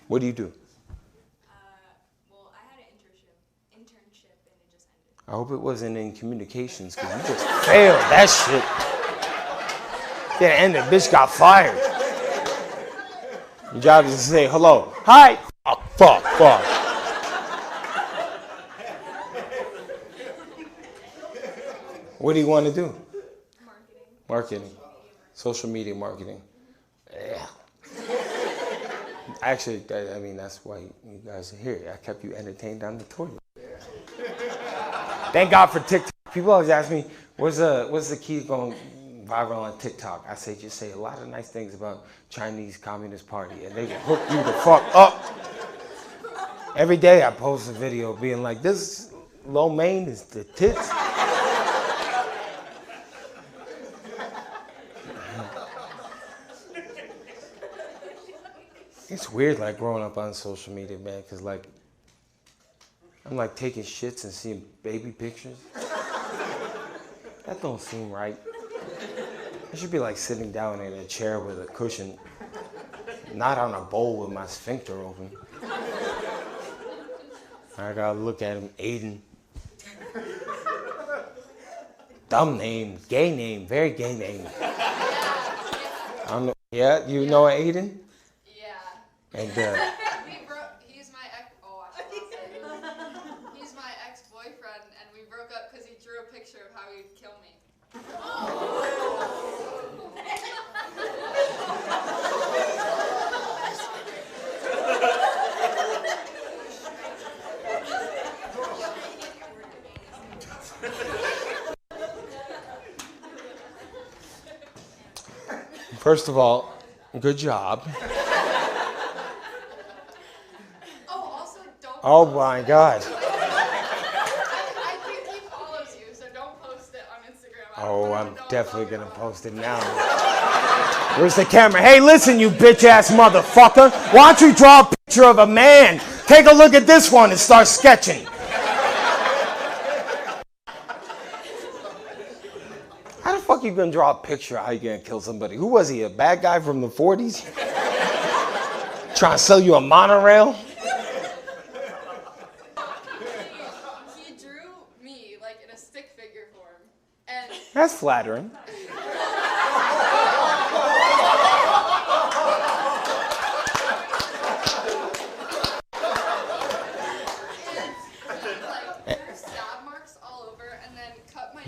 What do you do? Well, I had an internship, and it just ended. I hope it wasn't in communications, because you just failed that shit. Yeah, and the bitch got fired. Your job is to say hello. Hi. Fuck. What do you want to do? Marketing. Social media marketing. Yeah. Actually, I mean, that's why you guys are here. I kept you entertained down the toilet. Thank God for TikTok. People always ask me, what's the key to going viral on TikTok? I say, just say a lot of nice things about Chinese Communist Party, and they will hook you the fuck up. Every day I post a video being like, this lo mein is the tits. It's weird, like, growing up on social media, man, because, like, I'm, like, taking shits and seeing baby pictures. That don't seem right. I should be, like, sitting down in a chair with a cushion, not on a bowl with my sphincter open. I gotta look at him, Aiden. Dumb name, gay name, very gay name. I don't know. Yeah, you know Aiden? And he's my ex. Oh, I should not say. He's my ex-boyfriend, and we broke up because he drew a picture of how he'd kill me. first of all, good job. Oh my God. I think he follows you, so don't post it on Instagram. Oh, I'm definitely gonna post it now. Where's the camera? Hey, listen, you bitch ass motherfucker. Why don't you draw a picture of a man? Take a look at this one and start sketching. How the fuck you gonna draw a picture of how you gonna kill somebody? Who was he, a bad guy from the 40s? Trying to sell you a monorail? That's flattering.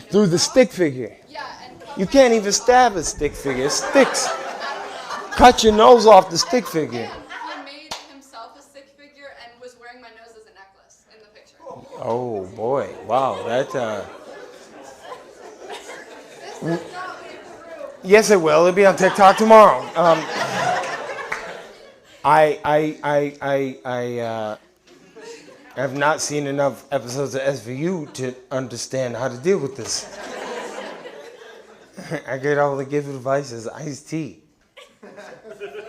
Through the stick figure. Yeah, and you can't even stab a stick figure. It sticks. Cut your nose off the stick figure. He made himself a stick figure and was wearing my nose as a necklace in the picture. Oh boy! Wow, that. Yes, it will. It'll be on TikTok tomorrow. I have not seen enough episodes of SVU to understand how to deal with this. I could only give advice as Ice-T.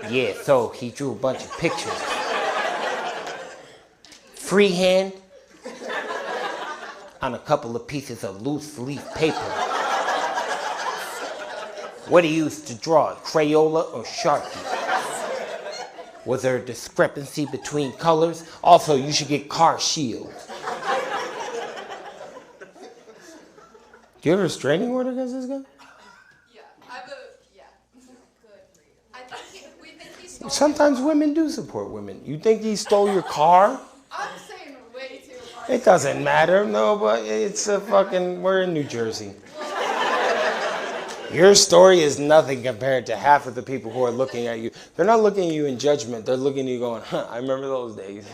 Yeah, so he drew a bunch of pictures. Freehand on a couple of pieces of loose leaf paper. What do you use to draw, Crayola or Sharpie? Was there a discrepancy between colors? Also, you should get car shields. Do you have a restraining order against this guy? Yeah, Good. We think he stole. Sometimes women do support women. You think he stole your car? I'm saying way too much. It doesn't matter. No, but it's a fucking, we're in New Jersey. Your story is nothing compared to half of the people who are looking at you. They're not looking at you in judgment. They're looking at you going, I remember those days.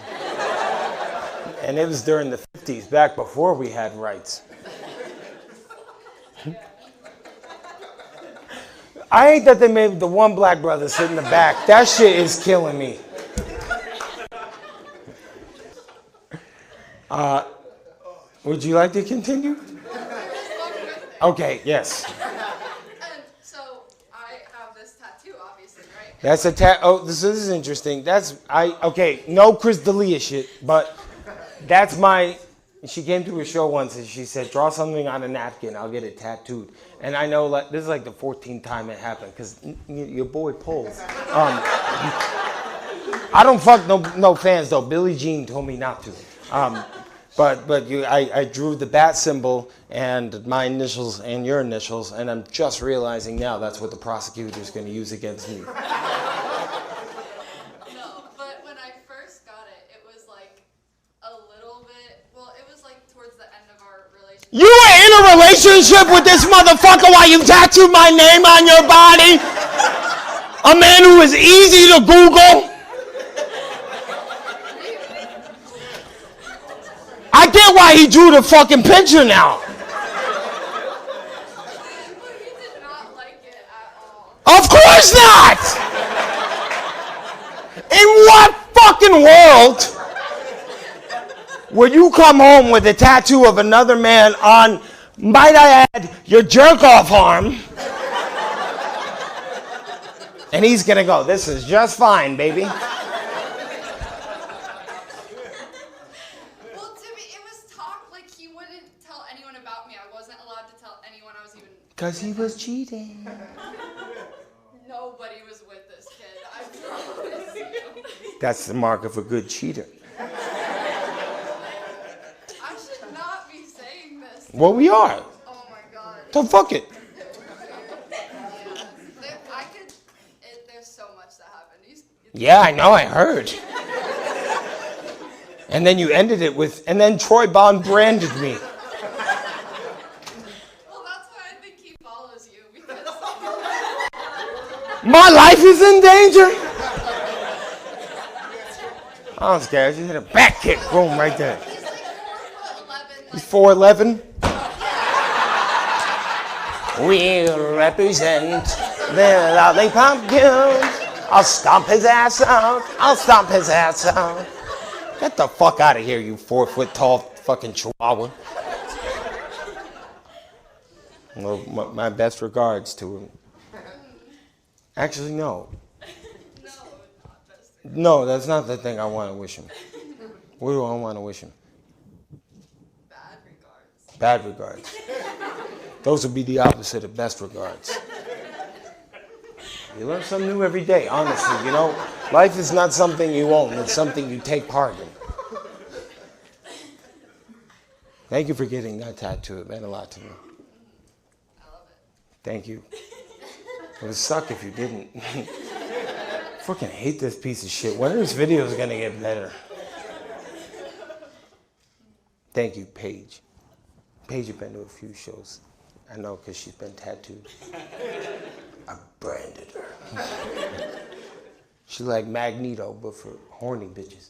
And it was during the 50s, back before we had rights. I hate that they made the one black brother sit in the back. That shit is killing me. Would you like to continue? Okay, yes. That's a oh, this is interesting. Okay, no Chris D'Elia shit, but that's she came to a show once and she said, draw something on a napkin, I'll get it tattooed. And I know, like, this is like the 14th time it happened, because your boy pulls. I don't fuck no fans though. Billie Jean told me not to. I drew the bat symbol and my initials and your initials, and I'm just realizing now that's what the prosecutor's going to use against me. No, but when I first got it, it was like a little bit, well, it was like towards the end of our relationship. You were in a relationship with this motherfucker while you tattooed my name on your body? A man who is easy to Google? I get why he drew the fucking picture now. But he did not like it at all. Of course not! In what fucking world would you come home with a tattoo of another man on, might I add, your jerk-off arm? And he's gonna go, this is just fine, baby. Well, to me, it was talk like he wouldn't tell anyone about me. I wasn't allowed to tell anyone I was even. Because he was cheating. Nobody was with this kid. I promise you. That's the mark of a good cheater. I should not be saying this. Well, we are. Oh my god. So fuck it. There's so much that happened. Yeah, I know, I heard. And then you ended it with, and then Troy Bond branded me. Well, that's why I think he follows you, because My life is in danger? I'm scared. Just hit a back kick. Boom, right there. he's like 4'11". He's 4'11". We'll represent the lovely pumpkins. I'll stomp his ass out. I'll stomp his ass out. Get the fuck out of here, you 4 foot tall fucking chihuahua. Well, my best regards to him. Actually, no. No, not best. No, that's not the thing I want to wish him. What do I want to wish him? Bad regards. Bad regards. Those would be the opposite of best regards. You learn something new every day, honestly. You know, life is not something you own. It's something you take part in. Thank you for getting that tattoo. It meant a lot to me. I love it. Thank you. It would suck if you didn't. Fucking hate this piece of shit. When are these videos going to get better? Thank you, Paige. Paige has been to a few shows. I know, because she's been tattooed. I branded her. She's like Magneto, but for horny bitches.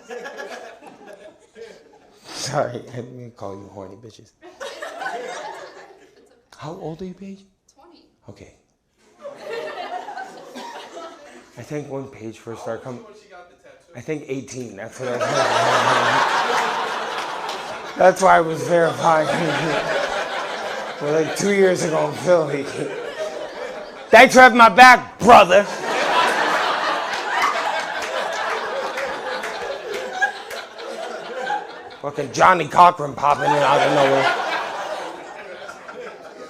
Yes. Sorry, I didn't mean to call you horny bitches. How old are you, Paige? 20. Okay. I think when Paige first started coming, I think 18. That's what I heard. That's why I was verifying. Well, like 2 years ago in Philly. Thanks for having my back, brother. Fucking Johnny Cochran popping in out of nowhere.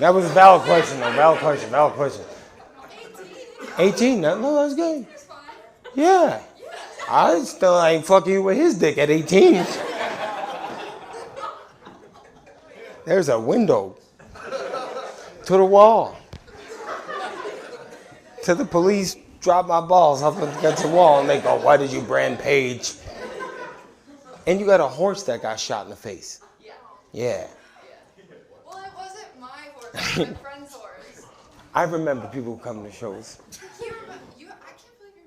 That was a valid question, though. Valid question. 18? No, that's good. It's fine. Yeah. I still ain't fucking you with his dick at 18. There's a window to the wall. To the police, drop my balls up against the wall, and they go, "Why did you brand Paige?" And you got a horse that got shot in the face. Yeah. Yeah. Well, it wasn't my horse. It was my friend's horse. I remember people who come to shows. I can't believe you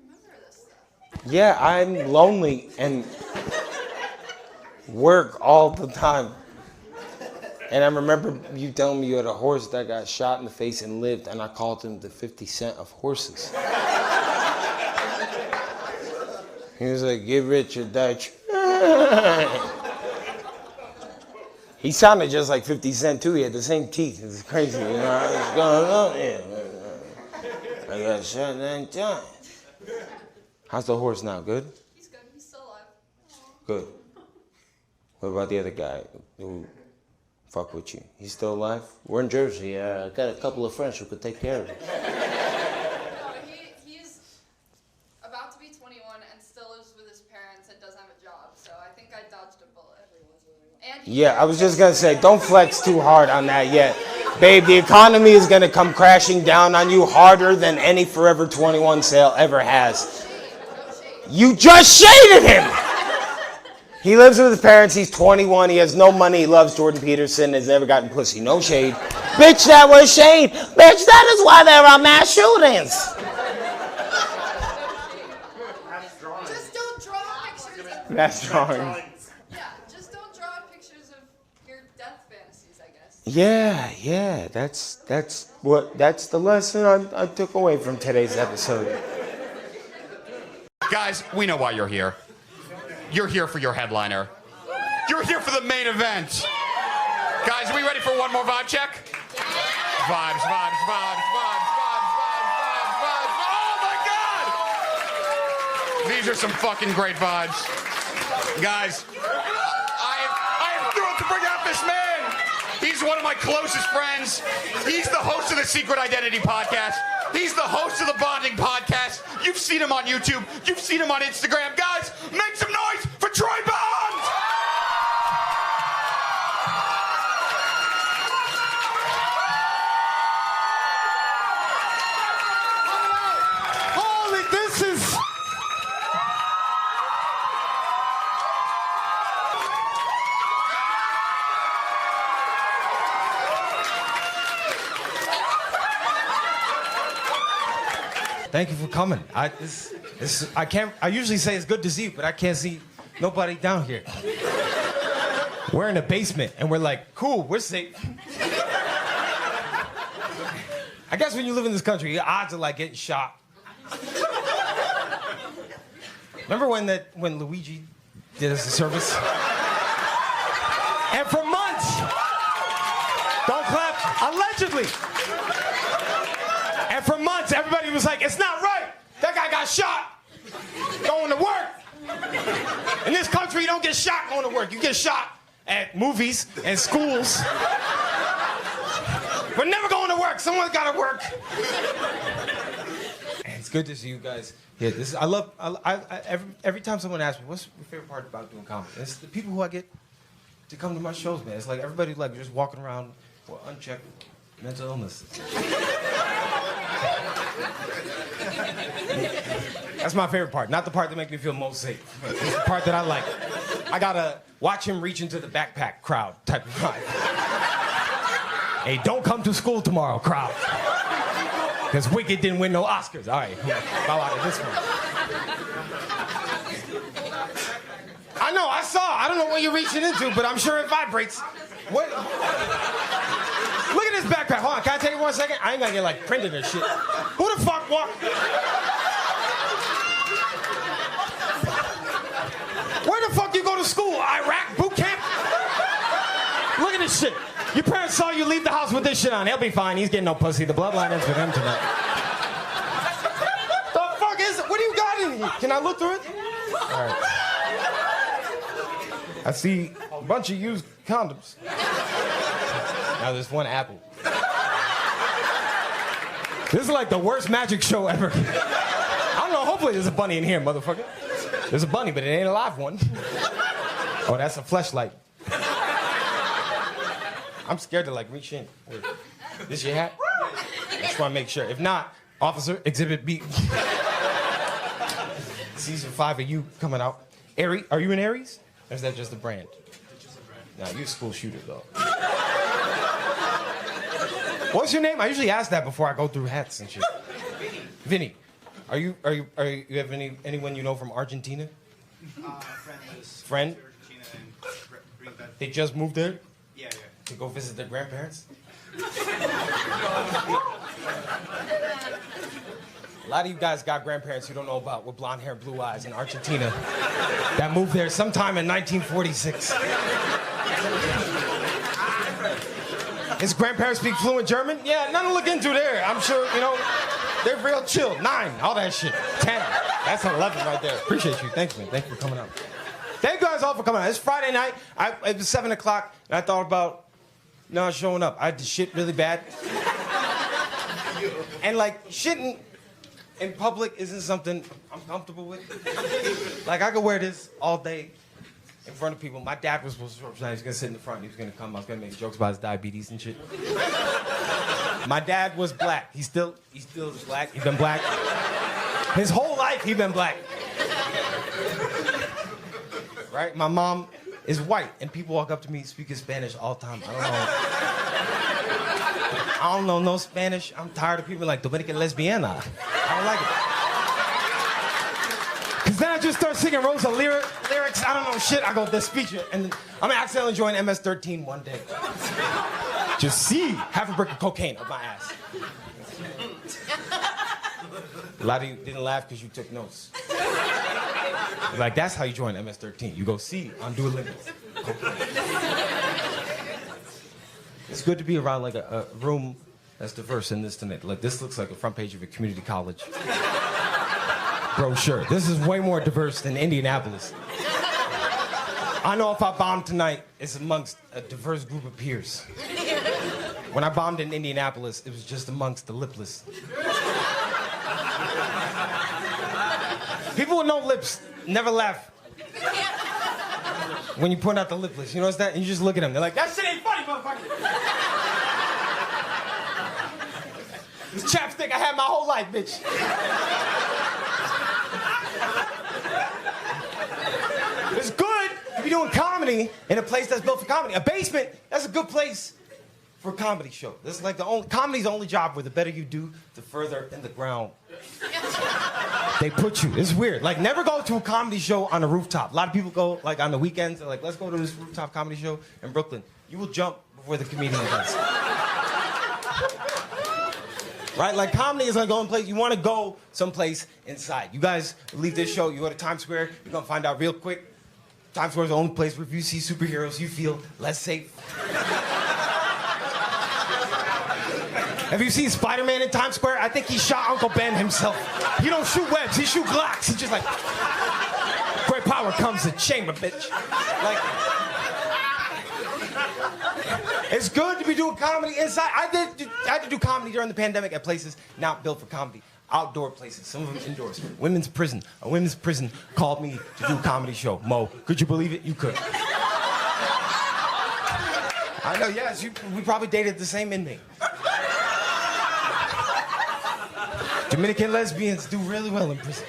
remember this stuff. Yeah, I'm lonely and work all the time. And I remember you telling me you had a horse that got shot in the face and lived, and I called him the 50 Cent of horses. He was like, "Get rich or die trying." He sounded just like 50 Cent too. He had the same teeth. It was crazy, you know. What's going on here? I got shot 9 times. How's the horse now? Good? He's good. He's still alive. Good. What about the other guy who fuck with you? He's still alive? We're in Jersey. I got a couple of friends who could take care of him. No, he's be 21 and still lives with his parents and doesn't have a job. So I think I dodged a bullet. And Yeah, I was just gonna say, don't flex too hard on that yet. Babe, the economy is gonna come crashing down on you harder than any Forever 21 sale ever has. You just shaded him! He lives with his parents, he's 21, he has no money, he loves Jordan Peterson, has never gotten pussy. No shade. Bitch, that was shade. Bitch, that is why there are mass shootings. just don't draw pictures of... Mass drawings. Yeah, just don't draw pictures of your death fantasies, I guess. Yeah, that's the lesson I took away from today's episode. Guys, we know why you're here. You're here for your headliner. You're here for the main event. Guys, are we ready for one more vibe check? Vibes. Oh my God! These are some fucking great vibes. Guys, I am thrilled to bring out this man. He's one of my closest friends. He's the host of the Secret Identity podcast. He's the host of the Bonding podcast. You've seen him on YouTube. You've seen him on Instagram. Guys, make some noise for Troy Bond! Holy, this is... Thank you for coming. I usually say it's good to see you, but I can't see nobody down here. We're in a basement, and we're like, cool, we're safe. I guess when you live in this country, your odds are like getting shot. Remember when Luigi did us a service? And for months, don't clap, allegedly. And for months, everybody was like, it's not right. That guy got shot going to work. In this country, you don't get shot going to work. You get shot at movies and schools. But never going to work. Someone's got to work. And it's good to see you guys here. Every time someone asks me, what's your favorite part about doing comedy? It's the people who I get to come to my shows, man. It's like everybody like just walking around with unchecked mental illness. That's my favorite part. Not the part that makes me feel most safe. It's the part that I like. I gotta watch him reach into the backpack crowd type of vibe. Hey, don't come to school tomorrow, crowd. Because Wicked didn't win no Oscars. All right, bow out of this one. I know, I saw. I don't know what you're reaching into, but I'm sure it vibrates. What? Look at this backpack. Hold on, can I take it 1 second? I ain't gonna get like printed or shit. Who the fuck walked? Where the fuck you go to school? Iraq boot camp? Look at this shit. Your parents saw you leave the house with this shit on. He'll be fine. He's getting no pussy. The bloodline ends with him tonight. The fuck is it? What do you got in here? Can I look through it? All right. I see a bunch of used condoms. Now there's one apple. This is like the worst magic show ever. I don't know, hopefully there's a bunny in here, motherfucker. There's a bunny, but it ain't a live one. Oh, that's a fleshlight. I'm scared to like reach in. Wait, this your hat? I just want to make sure. If not, officer, exhibit B. Season 5 of you coming out. Aries, are you an Aries? Or is that just a brand? It's just a brand. Nah, you a school shooter though. What's your name? I usually ask that before I go through hats and shit. Vinny. Are you have anyone you know from Argentina? Friend? They just moved there? Yeah. To go visit their grandparents? A lot of you guys got grandparents you don't know about with blonde hair and blue eyes in Argentina that moved there sometime in 1946. His grandparents speak fluent German? Yeah, nothing to look into there. I'm sure, they're real chill. 9, all that shit. 10. That's 11 right there. Appreciate you. Thanks, man. Thank you for coming out. Thank you guys all for coming out. It's Friday night. It was 7 o'clock, and I thought about not showing up. I did shit really bad. And, like, shitting in public isn't something I'm comfortable with. Like, I could wear this all day in front of people. My dad was supposed to show up tonight. He was gonna sit in the front. He was gonna come. I was gonna make jokes about his diabetes and shit. My dad was black. He still is black. He's been black. His whole life, he's been black. Right? My mom is white, and people walk up to me speaking Spanish all the time. I don't know no Spanish. I'm tired of people like Dominican lesbiana. I don't like it. Because then I just start singing Rosa lyrics. I don't know shit. I go, this speech. And I'm accidentally join MS-13 one day. Just see half a brick of cocaine up my ass. A lot of you didn't laugh because you took notes. Like, that's how you join MS-13. You go see on Duolingo. It's good to be around like a room that's diverse in this tonight. Like, this looks like a front page of a community college brochure. This is way more diverse than Indianapolis. I know if I bomb tonight, it's amongst a diverse group of peers. When I bombed in Indianapolis, it was just amongst the lipless. People with no lips never laugh when you point out the lipless. You notice that? And you just look at them. They're like, that shit ain't funny, motherfucker. This chapstick I had my whole life, bitch. It's good to be doing comedy in a place that's built for comedy. A basement, that's a good place for a comedy show. This is like comedy's the only job where the better you do, the further in the ground they put you. It's weird. Like, never go to a comedy show on a rooftop. A lot of people go, like, on the weekends, they're like, let's go to this rooftop comedy show in Brooklyn. You will jump before the comedian does. Right? Like, comedy is like going place. You want to go someplace inside. You guys leave this show, you go to Times Square, you're going to find out real quick. Times Square is the only place where if you see superheroes, you feel less safe. Have you seen Spider-Man in Times Square? I think he shot Uncle Ben himself. He don't shoot webs, he shoot Glocks. He's just like, great power comes in chamber, bitch. Like, it's good to be doing comedy inside. I had to do comedy during the pandemic at places not built for comedy. Outdoor places, some of them indoors. Women's prison. A women's prison called me to do a comedy show. Mo, could you believe it? You could. I know, yes, we probably dated the same inmate. Dominican lesbians do really well in prison.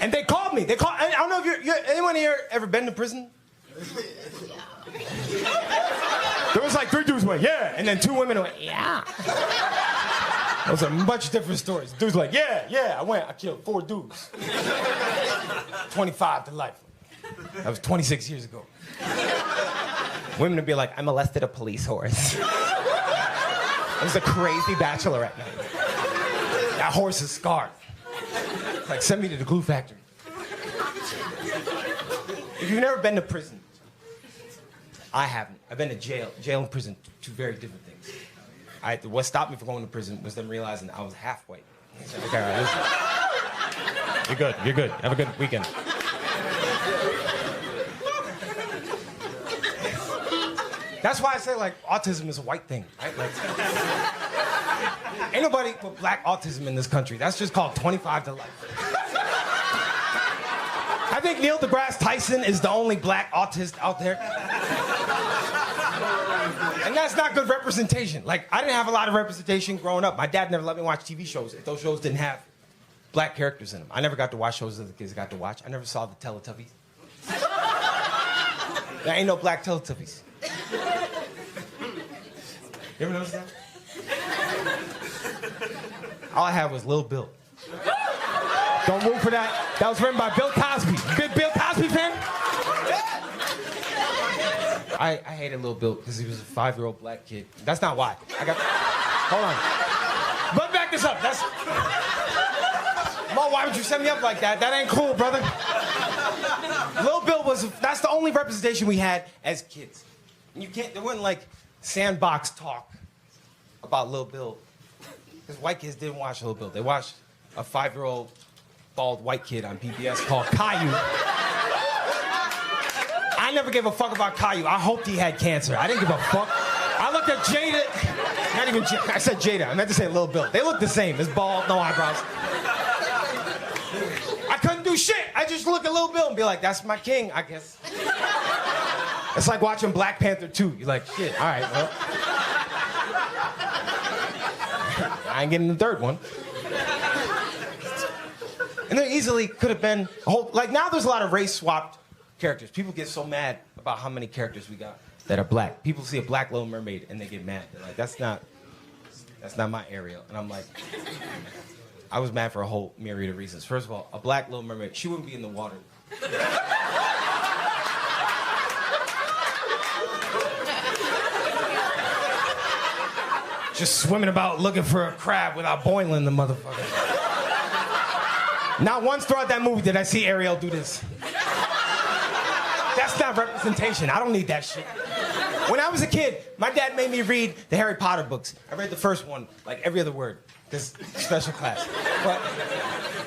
And they called me. I don't know if anyone here ever been to prison? There was like 3 dudes who went, yeah, and then 2 women who went, yeah. Those are much different stories. Dudes like, yeah, I killed 4 dudes. 25 to life. That was 26 years ago. Women would be like, I molested a police horse. It was a crazy bachelorette night. That horse is scarred. It's like, send me to the glue factory. If you've never been to prison, I haven't. I've been to jail. Jail and prison, 2 very different things. What stopped me from going to prison was them realizing I was half white. So, okay, all right, listen. You're good. Have a good weekend. That's why I say, like, autism is a white thing, right? Like, ain't nobody with black autism in this country. That's just called 25 to life. I think Neil deGrasse Tyson is the only black autist out there. And that's not good representation. Like, I didn't have a lot of representation growing up. My dad never let me watch TV shows if those shows didn't have black characters in them. I never got to watch shows that the kids got to watch. I never saw the Teletubbies. There ain't no black Teletubbies. You ever notice that? All I had was Lil Bill. Don't move for that. That was written by Bill Cosby. Big Bill Cosby fan? I hated Lil Bill because he was a 5-year-old black kid. That's not why. Hold on. But back this up. Mo, why would you set me up like that? That ain't cool, brother. Lil Bill that's the only representation we had as kids. And there wasn't like sandbox talk about Lil Bill. Because white kids didn't watch Lil Bill. They watched a 5-year-old bald white kid on PBS called Caillou. I never gave a fuck about Caillou. I hoped he had cancer. I didn't give a fuck. I looked at Jada. Not even, I said Jada. I meant to say Lil Bill. They look the same. It's bald, no eyebrows. I couldn't do shit. I just look at Lil Bill and be like, that's my king, I guess. It's like watching Black Panther 2. You're like, shit, all right, well. I ain't getting the third one. And there easily could have been a whole, like now there's a lot of race swapped characters. People get so mad about how many characters we got that are black. People see a black Little Mermaid and they get mad. They're like, that's not my Ariel. And I'm like, I was mad for a whole myriad of reasons. First of all, a black Little Mermaid, she wouldn't be in the water. Just swimming about looking for a crab without boiling the motherfucker. Not once throughout that movie did I see Ariel do this. That's not representation. I don't need that shit. When I was a kid, my dad made me read the Harry Potter books. I read the first one, like every other word, this special class. But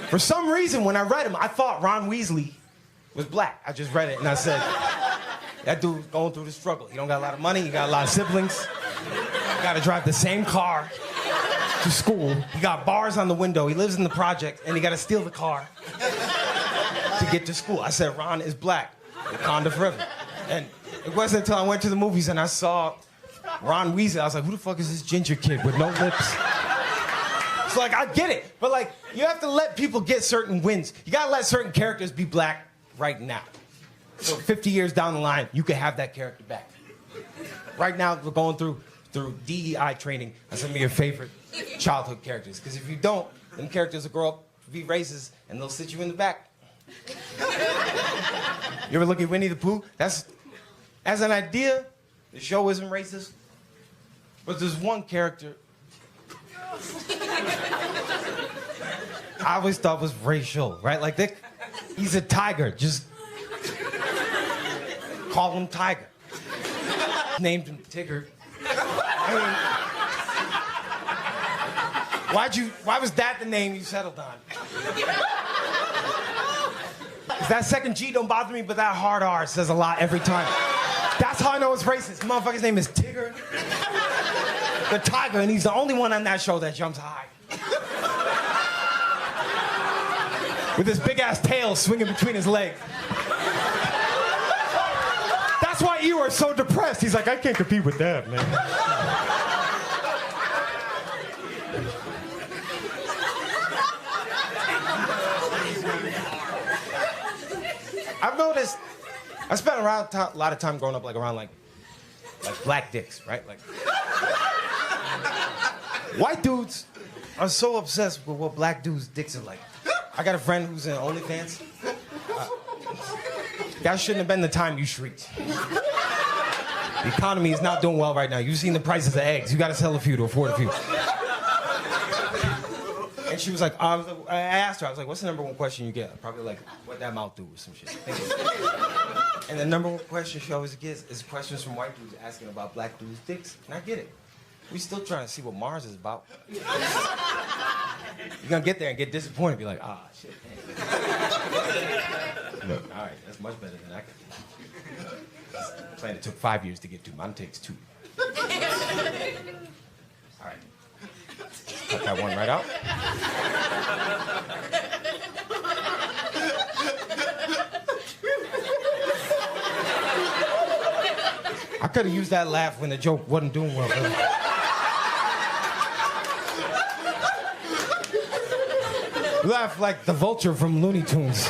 for some reason, when I read them, I thought Ron Weasley was black. I just read it and I said, that dude's going through the struggle. He don't got a lot of money, he got a lot of siblings. He gotta drive the same car to school. He got bars on the window. He lives in the project and he gotta steal the car to get to school. I said, Ron is black. Wakanda forever. And it wasn't until I went to the movies and I saw Ron Weasley, I was like, who the fuck is this ginger kid with no lips? So like, I get it, but like, you have to let people get certain wins. You gotta let certain characters be black right now. So 50 years down the line, you can have that character back. Right now, we're going through DEI training on some of your favorite childhood characters. Because if you don't, them characters will grow up to be racist and they'll sit you in the back. You ever look at Winnie the Pooh? That's, as an idea, the show isn't racist. But there's one character I always thought was racial, right? Like, he's a tiger. Just call him Tiger. Named him Tigger. I mean, why was that the name you settled on? That second G don't bother me, but that hard R says a lot every time. That's how I know it's racist. Motherfucker's name is Tigger. The tiger, and he's the only one on that show that jumps high. With his big ass tail swinging between his legs. That's why you are so depressed. He's like, I can't compete with that, man. I've noticed, I spent a lot of time growing up like around like black dicks, right? Like, white dudes are so obsessed with what black dudes' dicks are like. I got a friend who's in OnlyFans. That shouldn't have been the time you shrieked. The economy is not doing well right now. You've seen the prices of eggs. You got to sell a few to afford a few. And she was like, I asked her, I was like, what's the number one question you get? Probably like, what that mouth do or some shit. And the number one question she always gets is questions from white dudes asking about black dudes' dicks. And I get it. We still trying to see what Mars is about. You're gonna get there and get disappointed and be like, ah, shit, look, all right, that's much better than I could do. The plan it took 5 years to get to. Mine takes 2. All right. Cut that one right out. I could have used that laugh when the joke wasn't doing well. Laugh like the vulture from Looney Tunes.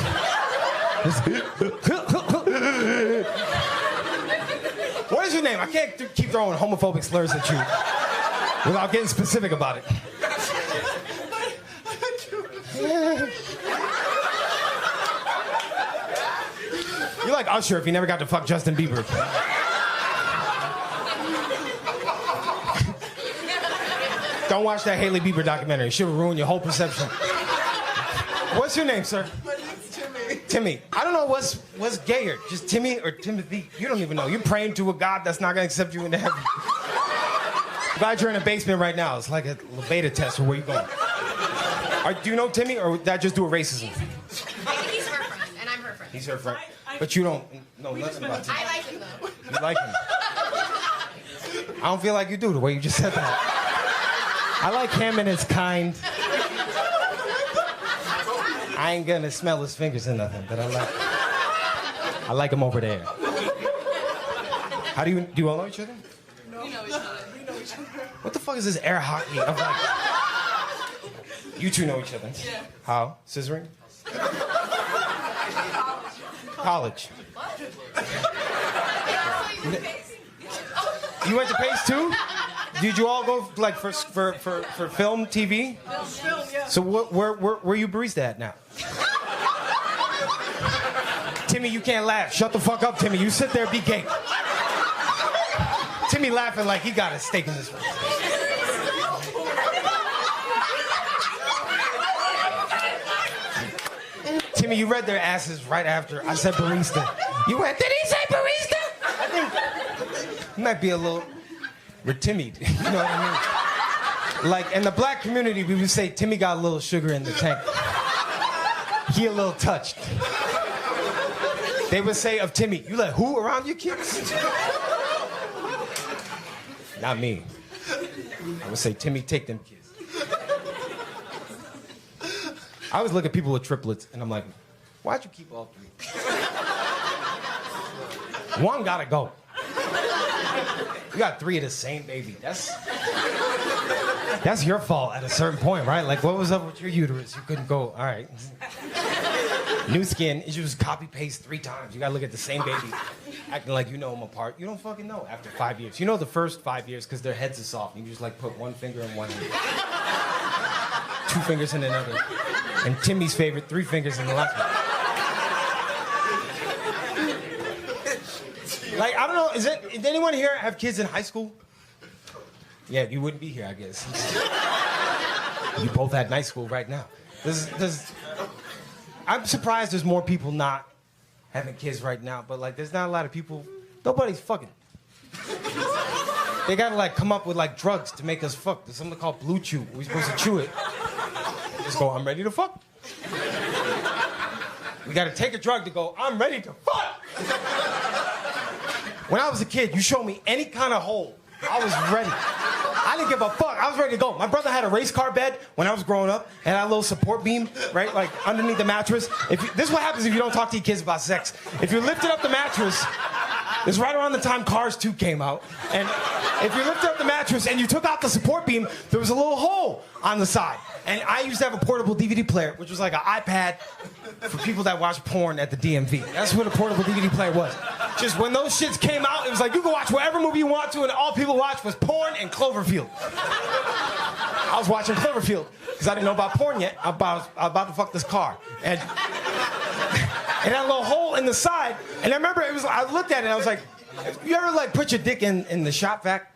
What is your name? I can't keep throwing homophobic slurs at you without getting specific about it. You're like Usher if you never got to fuck Justin Bieber. Don't watch that Hailey Bieber documentary. She'll ruin your whole perception. What's your name, sir? My name's Timmy. Timmy. I don't know what's gayer, just Timmy or Timothy. You don't even know. You're praying to a God that's not gonna accept you into heaven. I'm glad you're in a basement right now. It's like a beta test for where you going. Do you know Timmy, or would that just do a racism? I think he's her friend, and I'm her friend. He's her friend. But you don't know nothing about Timmy. I like him, though. You like him. I don't feel like you do the way you just said that. I like him and his kind. I ain't gonna smell his fingers or nothing, but I like him over there. How do you all know each other? We know each other. What the fuck is this air hockey of like? You two know each other. Yeah. How? Scissoring? College. You went to Pace too? Did you all go like for film, TV? Film, yeah. So where you barista at now? Timmy, you can't laugh. Shut the fuck up, Timmy. You sit there, be gay. Timmy laughing like he got a steak in his face. Timmy, you read their asses right after I said barista. You went, did he say barista? I think you might be a little retimied. You know what I mean? Like, in the black community, we would say Timmy got a little sugar in the tank. He a little touched. They would say of Timmy, you let who around your kids? Not me. I would say, Timmy, take them kids. I always look at people with triplets, and I'm like, why'd you keep all three? One gotta go. You got three of the same baby. That's your fault at a certain point, right? Like, what was up with your uterus? You couldn't go, all right. New skin, you just copy paste 3 times. You gotta look at the same baby, acting like you know them apart. You don't fucking know after 5 years. You know the first 5 years because their heads are soft. You just like put one finger in one hand, 2 fingers in another. And Timmy's favorite, 3 fingers in the left one. Like, I don't know, did anyone here have kids in high school? Yeah, you wouldn't be here, I guess. You both had night school right now. I'm surprised there's more people not having kids right now, but like, there's not a lot of people, nobody's fucking. They gotta like come up with like drugs to make us fuck. There's something called Blue Chew. We're supposed to chew it. Just go, I'm ready to fuck. We gotta take a drug to go, I'm ready to fuck. When I was a kid, you show me any kind of hole, I was ready. I didn't give a fuck. I was ready to go. My brother had a race car bed when I was growing up, and had a little support beam, right, like underneath the mattress. This is what happens if you don't talk to your kids about sex. If you lifted up the mattress, it's right around the time Cars 2 came out, and if you lifted up the mattress and you took out the support beam, there was a little hole on the side. And I used to have a portable DVD player, which was like an iPad for people that watch porn at the DMV. That's what a portable DVD player was. Just when those shits came out, it was like you could watch whatever movie you want to, and all people watched was porn and Cloverfield. I was watching Cloverfield because I didn't know about porn yet. I'm about to fuck this car, and that little hole in the side. And I remember I looked at it and I was like, you ever like put your dick in the shop vac?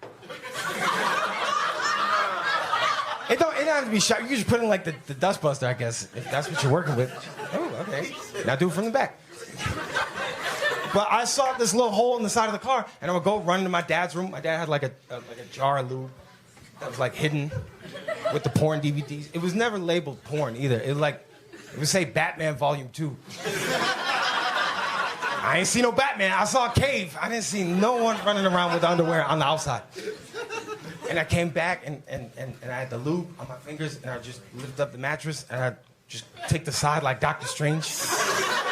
It don't have to be shot. You can just put in like the dustbuster, I guess, if that's what you're working with. Oh, okay. Now do it from the back. But I saw this little hole in the side of the car, and I would go run into my dad's room. My dad had like a jar of lube that was like hidden with the porn DVDs. It was never labeled porn either. It would say Batman Volume 2. I ain't see no Batman. I saw a cave. I didn't see no one running around with underwear on the outside. And I came back and I had the lube on my fingers, and I would just lift up the mattress and I'd just take the side like Doctor Strange,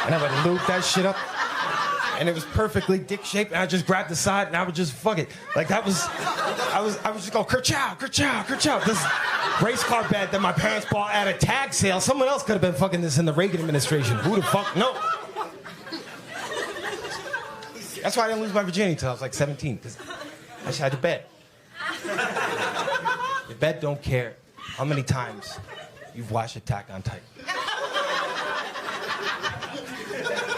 and I would lube that shit up, and it was perfectly dick shaped, and I just grabbed the side and I would just fuck it. Like I was just go kerchow, kerchow, kerchow. This race car bed that my parents bought at a tag sale. Someone else could have been fucking this in the Reagan administration. Who the fuck? No. That's why I didn't lose my virginity until I was like 17, because I just had the bed. The bed don't care how many times you've watched Attack on Titan.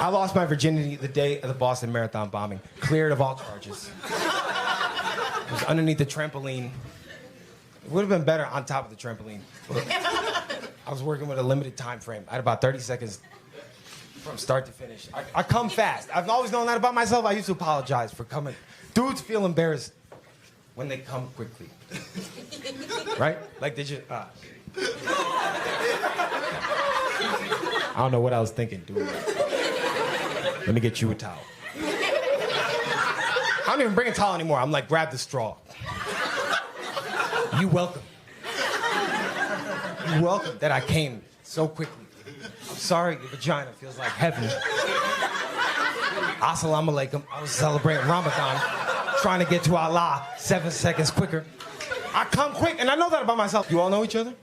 I lost my virginity the day of the Boston Marathon bombing, cleared of all charges. It was underneath the trampoline. It would have been better on top of the trampoline. I was working with a limited time frame. I had about 30 seconds from start to finish. I come fast. I've always known that about myself. I used to apologize for coming. Dudes feel embarrassed when they come quickly. Right? Like they just... I don't know what I was thinking, dude. Let me get you a towel. I don't even bring a towel anymore. I'm like, grab the straw. You welcome. You're welcome that I came so quickly. I'm sorry your vagina feels like heaven. Assalamu alaikum. I was celebrating Ramadan, trying to get to Allah 7 seconds quicker. I come quick, and I know that about myself. You all know each other?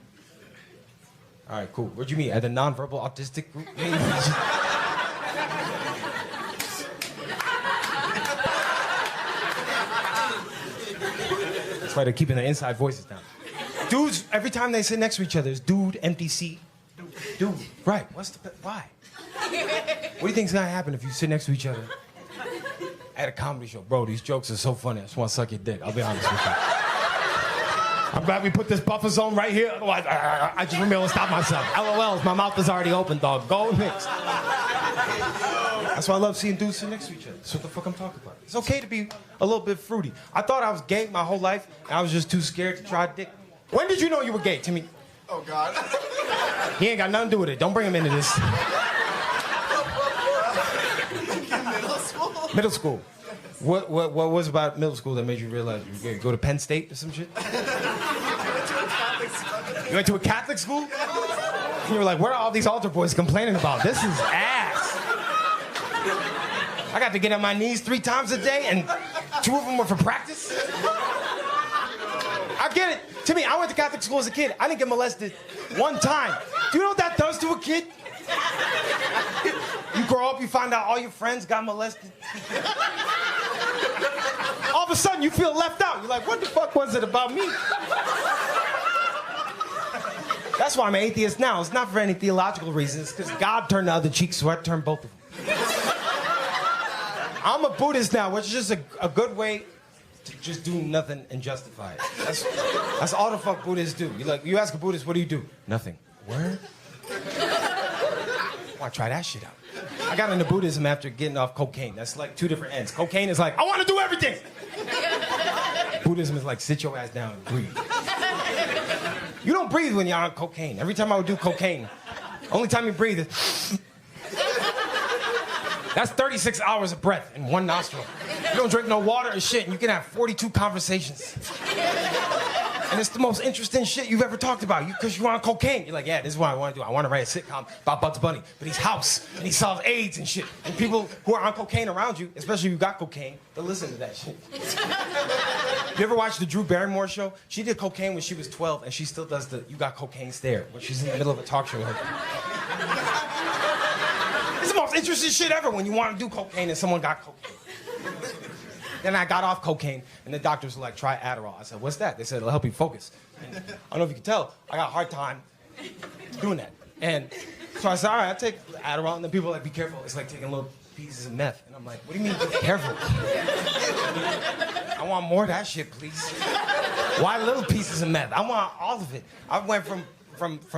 All right, cool. Where'd you meet? At the nonverbal autistic group? That's why they're keeping their inside voices down. Dudes, every time they sit next to each other, it's dude, empty seat. Dude, right. Why? What do you think's gonna happen if you sit next to each other at a comedy show? Bro, these jokes are so funny. I just want to suck your dick. I'll be honest with you. I'm glad we put this buffer zone right here. Otherwise, I just wouldn't be able to stop myself. LOLs, my mouth is already open, dog. Go mix. That's why I love seeing dudes sit next to each other. That's what the fuck I'm talking about. It's okay to be a little bit fruity. I thought I was gay my whole life, and I was just too scared to try dick. When did you know you were gay, Timmy? Oh, God. He ain't got nothing to do with it. Don't bring him into this. Middle school? Middle school. What was about middle school that made you realize you were gay? Go to Penn State or some shit? You went to a Catholic school? And you were like, what are all these altar boys complaining about? This is ass. I got to get on my knees 3 times a day, and 2 of them were for practice? I get it. Timmy, I went to Catholic school as a kid. I didn't get molested 1 time. Do you know what that does to a kid? You grow up, you find out all your friends got molested. All of a sudden, you feel left out. You're like, what the fuck was it about me? That's why I'm an atheist now. It's not for any theological reasons, because God turned the other cheek, so I turned both of them. I'm a Buddhist now, which is just a good way to just do nothing and justify it. That's all the fuck Buddhists do. You ask a Buddhist, what do you do? Nothing. Word? I want to try that shit out. I got into Buddhism after getting off cocaine. That's like 2 different ends. Cocaine is like, I want to do everything. Buddhism is like, sit your ass down and breathe. You don't breathe when you're on cocaine. Every time I would do cocaine, only time you breathe is... That's 36 hours of breath in 1 nostril. You don't drink no water or shit, and you can have 42 conversations. And it's the most interesting shit you've ever talked about, because you're on cocaine. You're like, yeah, this is what I want to do. I want to write a sitcom about Bugs Bunny, but he's house, and he solves AIDS and shit. And people who are on cocaine around you, especially if you got cocaine, they'll listen to that shit. You ever watch the Drew Barrymore show? She did cocaine when she was 12, and she still does the you got cocaine stare when she's in the middle of a talk show with her. It's the most interesting shit ever when you want to do cocaine and someone got cocaine. Then I got off cocaine, and the doctors were like, try Adderall. I said, what's that? They said, it'll help you focus. And I don't know if you can tell, I got a hard time doing that. And so I said, all right, I'll take Adderall. And then people are like, be careful. It's like taking little pieces of meth. And I'm like, what do you mean, be careful? I want more of that shit, please. Why little pieces of meth? I want all of it. I went from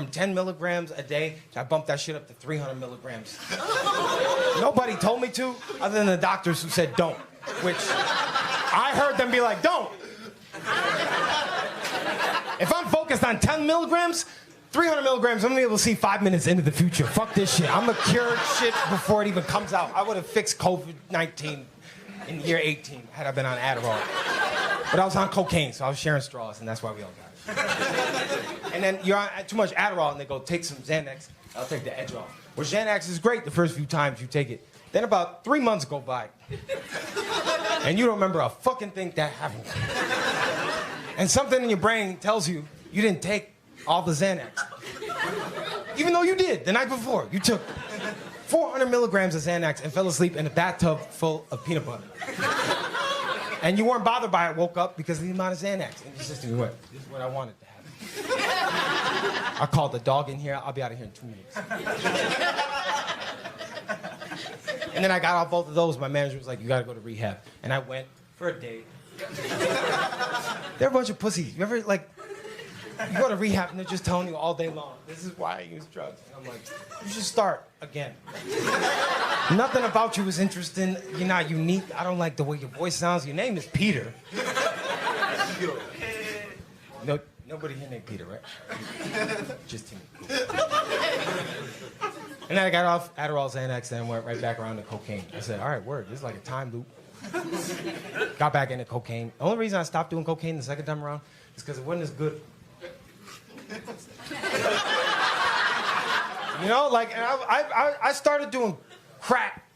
10 milligrams a day, I bumped that shit up to 300 milligrams. Nobody told me to, other than the doctors who said don't. Which I heard them be like, don't. If I'm focused on 10 milligrams, 300 milligrams, I'm gonna be able to see 5 minutes into the future. Fuck this shit. I'm gonna cure shit before it even comes out. I would have fixed COVID-19 in year 18 had I been on Adderall. But I was on cocaine, so I was sharing straws, and that's why we all got it. And then you're on too much Adderall, and they go, take some Xanax. I'll take the edge off. Well, Xanax is great the first few times you take it. Then about 3 months go by. And you don't remember a fucking thing that happened. And something in your brain tells you you didn't take all the Xanax. Even though you did the night before. You took 400 milligrams of Xanax and fell asleep in a bathtub full of peanut butter. And you weren't bothered by it, woke up because of the amount of Xanax. And your system went, this is what I wanted to happen. I called the dog in here. I'll be out of here in 2 minutes. And then I got off both of those. My manager was like, you gotta go to rehab. And I went for a day. They're a bunch of pussies. You ever, like, you go to rehab and they're just telling you all day long, this is why I use drugs. And I'm like, you should start again. Nothing about you is interesting. You're not unique. I don't like the way your voice sounds. Your name is Peter. No, nobody here named Peter, right? Just Timmy. And then I got off Adderall, Xanax, and went right back around to cocaine. I said, all right, word, this is like a time loop. Got back into cocaine. The only reason I stopped doing cocaine the second time around is because it wasn't as good. You know, like, and I started doing crack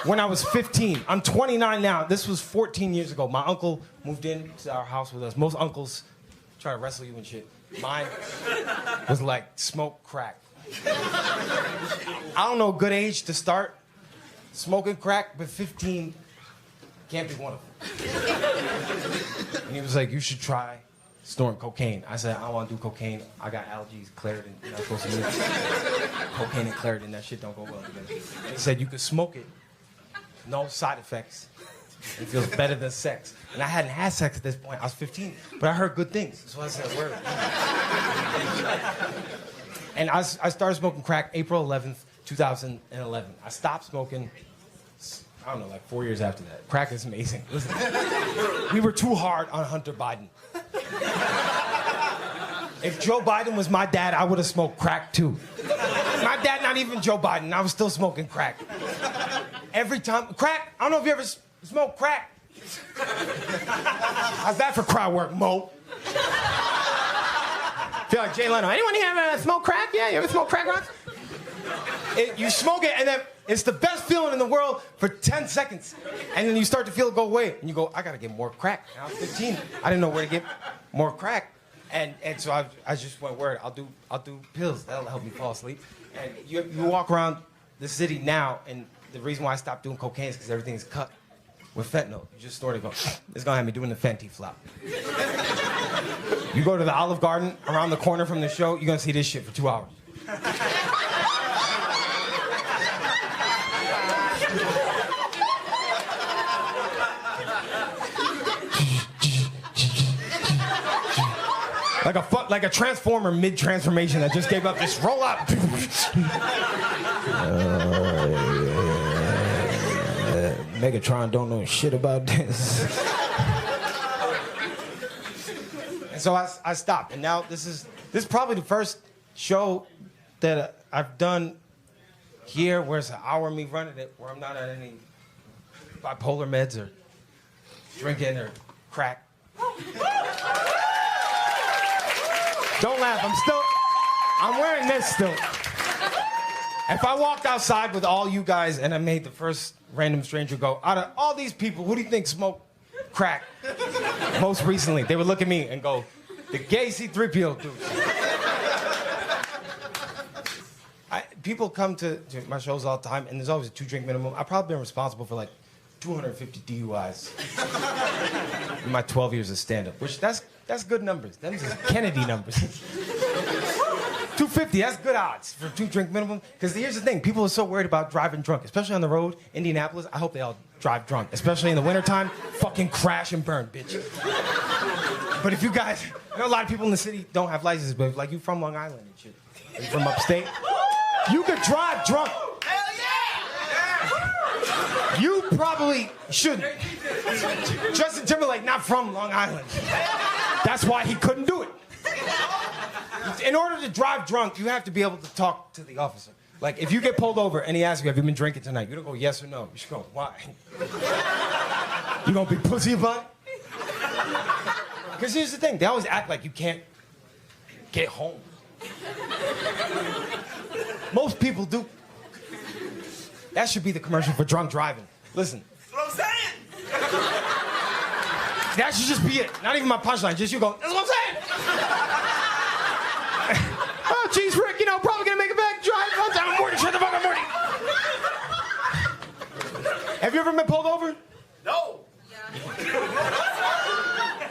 when I was 15. I'm 29 now. This was 14 years ago. My uncle moved into our house with us. Most uncles try to wrestle you and shit. Mine was like smoke crack. I don't know a good age to start smoking crack, but 15 can't be one of them. And he was like, you should try snorting cocaine. I said, I don't want to do cocaine. I got allergies, Claritin. You're not supposed to use cocaine and Claritin. That shit don't go well together. He said, you could smoke it. No side effects. It feels better than sex. And I hadn't had sex at this point. I was 15, but I heard good things. So I said, word. And I started smoking crack April 11th, 2011. I stopped smoking, I don't know, like 4 years after that. Crack is amazing. Listen, we were too hard on Hunter Biden. If Joe Biden was my dad, I would have smoked crack too. My dad, not even Joe Biden, I was still smoking crack. Every time, crack, I don't know if you ever smoked crack. How's that for crowd work, Mo? Feel like Jay Leno. Anyone here ever smoke crack? Yeah, you ever smoke crack rocks? You smoke it, and then it's the best feeling in the world for 10 seconds. And then you start to feel it go away. And you go, I gotta get more crack. And I was 15. I didn't know where to get more crack. And so I just went, word, I'll do pills. That'll help me fall asleep. And you walk around the city now, and the reason why I stopped doing cocaine is because everything is cut with fentanyl. You just snort it, go, it's gonna have me doing the Fenty flop. You go to the Olive Garden around the corner from the show, you're gonna see this shit for 2 hours. Like a transformer mid-transformation that just gave up. Just roll up. Megatron don't know shit about this. And so I stopped. And now this is probably the first show that I've done here where it's an hour of me running it, where I'm not on any bipolar meds or drinking or crack. Don't laugh, I'm wearing this still. If I walked outside with all you guys and I made the first random stranger go, out of all these people, who do you think smoked crack most recently? They would look at me and go, the gay C-3PO dude. People come to my shows all the time, and there's always a 2-drink minimum. I've probably been responsible for like 250 DUIs in my 12 years of stand-up, which that's good numbers. That's just Kennedy numbers. 250, that's good odds for 2-drink minimum. Because here's the thing, people are so worried about driving drunk, especially on the road. Indianapolis, I hope they all drive drunk, especially in the wintertime. Fucking crash and burn, bitch. But if you guys, I know a lot of people in the city don't have licenses, but like you from Long Island and shit, or you from upstate, you could drive drunk. Hell yeah! You probably shouldn't. Justin Timberlake, not from Long Island. That's why he couldn't do it. In order to drive drunk, you have to be able to talk to the officer. Like, if you get pulled over and he asks you, have you been drinking tonight? You don't go yes or no. You should go, why? You gonna be pussy about it? Because here's the thing, they always act like you can't get home. Most people do. That should be the commercial for drunk driving. Listen. That's what I'm saying! That should just be it. Not even my punchline, just you go, that's what I'm saying! Oh, geez, Rick, probably gonna make it back. Drive on time. Morty, shut the fuck up, Morty. Have you ever been pulled over? No!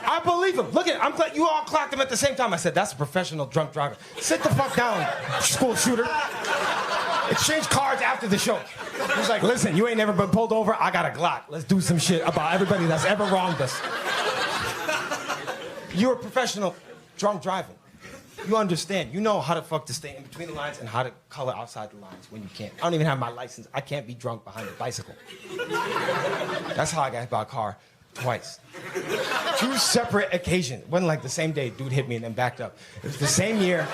I believe him. Look at it. I'm glad you all clocked him at the same time. I said, that's a professional drunk driver. Sit the fuck down, school shooter. Exchange cards after the show. He's like, listen, you ain't never been pulled over. I got a Glock. Let's do some shit about everybody that's ever wronged us. You're a professional drunk driving. You understand. You know how to fuck to stay in between the lines and how to color outside the lines when you can't. I don't even have my license. I can't be drunk behind a bicycle. That's how I got hit by a car twice. 2 separate occasions. It wasn't like the same day dude hit me and then backed up. It was the same year.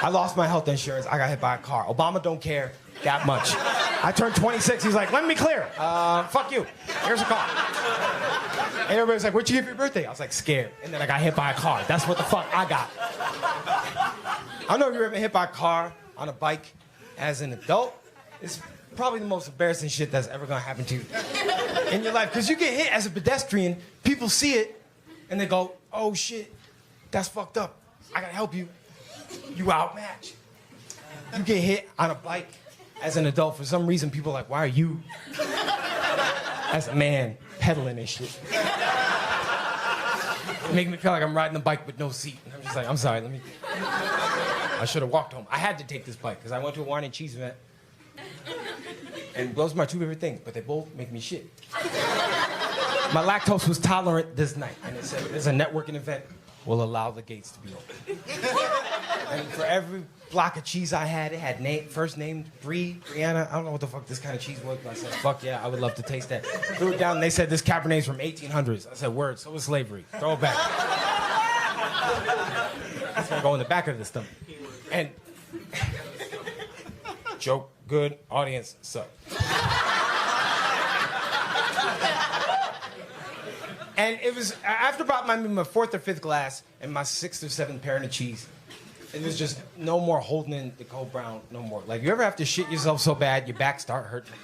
I lost my health insurance. I got hit by a car. Obama don't care that much. I turned 26. He's like, let me clear. Fuck you. Here's a car. And everybody's like, what'd you get for your birthday? I was like, scared. And then I got hit by a car. That's what the fuck I got. I don't know if you've ever been hit by a car on a bike as an adult. It's probably the most embarrassing shit that's ever gonna happen to you in your life. Because you get hit as a pedestrian, people see it, and they go, oh shit, that's fucked up. I gotta help you. You outmatched. You get hit on a bike as an adult. For some reason, people are like, why are you, as a man, pedaling and shit? Make me feel like I'm riding a bike with no seat. And I'm just like, I'm sorry, I should have walked home. I had to take this bike because I went to a wine and cheese event. And those are my two favorite things, but they both make me shit. My lactose was tolerant this night, and it said, there's a networking event, we'll allow the gates to be open. And for every block of cheese I had, it had first name, Brianna. I don't know what the fuck this kind of cheese was, but I said, fuck yeah, I would love to taste that. Threw it down, and they said, this Cabernet's from 1800s. I said, word, so was slavery. Throw it back. It's gonna go in the back of the stomach. And joke, good, audience, suck. And it was after about my fourth or fifth glass and my sixth or seventh pound of cheese. It was just no more holding in the cold brown, no more. Like, you ever have to shit yourself so bad your back start hurting?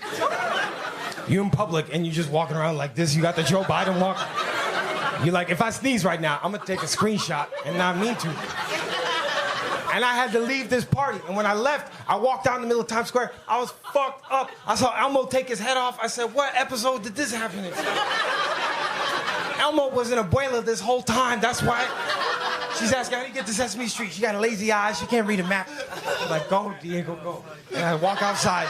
You in public and you just walking around like this. You got the Joe Biden walk. You're like, if I sneeze right now, I'm gonna take a screenshot and not mean to. And I had to leave this party. And when I left, I walked down the middle of Times Square. I was fucked up. I saw Elmo take his head off. I said, what episode did this happen in? Elmo was an abuela this whole time. That's why. She's asking, how do you get to Sesame Street? She got a lazy eye. She can't read a map. I'm like, go, Diego, go. And I walk outside.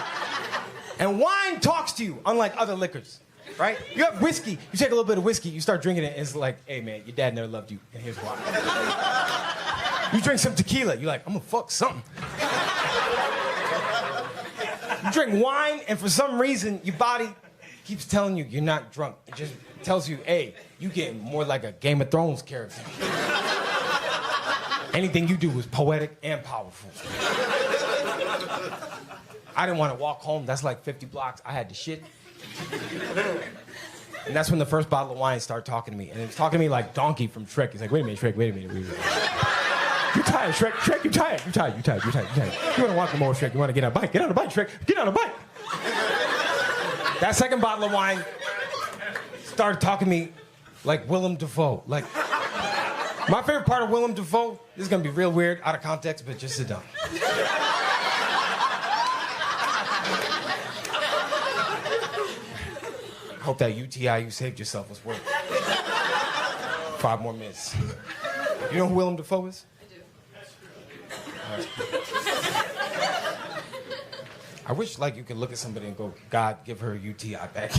And wine talks to you, unlike other liquors, right? You have whiskey. You take a little bit of whiskey. You start drinking it, and it's like, hey, man, your dad never loved you, and here's why. You drink some tequila. You're like, I'm gonna fuck something. You drink wine, and for some reason, your body keeps telling you you're not drunk. It just tells you, hey, you getting more like a Game of Thrones character. Anything you do was poetic and powerful. I didn't want to walk home. That's like 50 blocks. I had to shit. And that's when the first bottle of wine started talking to me. And it was talking to me like Donkey from Shrek. He's like, wait a minute, Shrek, wait a minute. You're tired, Shrek. Shrek, you're tired. You're tired. You want to walk no more, Shrek. You want to get on a bike. Get on a bike, Shrek. Get on a bike. That second bottle of wine started talking to me like Willem Dafoe. Like, my favorite part of Willem Dafoe, this is going to be real weird, out of context, but just sit down. I hope that UTI you saved yourself was worth it. 5 more minutes. You know who Willem Dafoe is? I do. I wish, like, you could look at somebody and go, God, give her a UTI back.